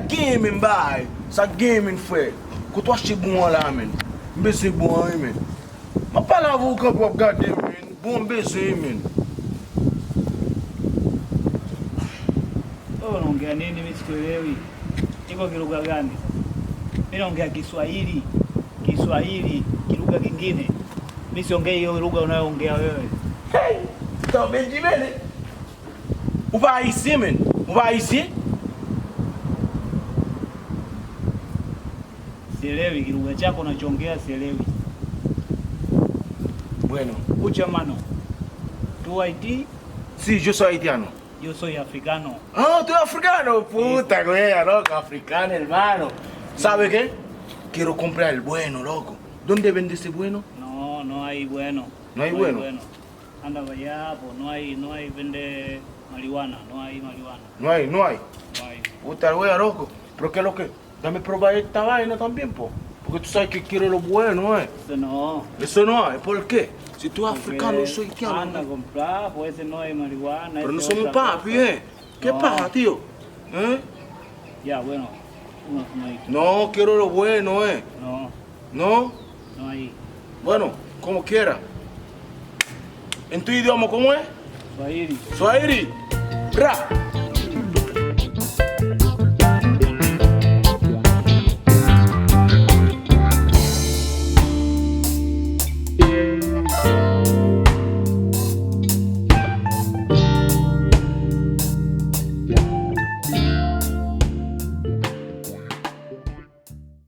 Gaming bay, sa gaming fwe. Kout wache bon la men. Mbese bon men. Ma pala avou kap wap gade men. Bon mbese men. Oh, unaongea nini mimi sikuelewi. Iko kilugha gani? Mimi naongea Kiswahili. Kiswahili, kilugha kingine. Mimi siongei hiyo lugha unayoongea wewe. Hey, to Benjimene. Uva ici men. Uva ici. Sielewi kilugha chako unachoongea sielewi. Bueno. Escucha mano. ¿Tú Haití? Sí, yo soy haitiano. Yo soy africano. Ah, tú eres africano. Puta, güey, loco, africano, hermano. ¿Sabe qué? Quiero comprar el bueno, loco. ¿Dónde vende ese bueno? No, no hay bueno. ¿No hay bueno? Anda para allá, pues no hay vende marihuana, no hay marihuana. No hay. No hay. Puta, güey, loco. ¿Pero qué es lo que? Dame probar esta vaina también, po. Porque tú sabes que quiero lo bueno, Eso no. Eso no hay. ¿Por qué? Si tú eres africano, yo soy haitiano. Anda a comprar, pues ese no hay marihuana. Pero no ese somos otra papi, cosa. ¿Qué No. pasa, tío? Ya, bueno. No hay. No, quiero lo bueno, No, ¿No? no hay. Bueno, como quiera. ¿En tu idioma cómo es? Swahili. Swahili. Ra.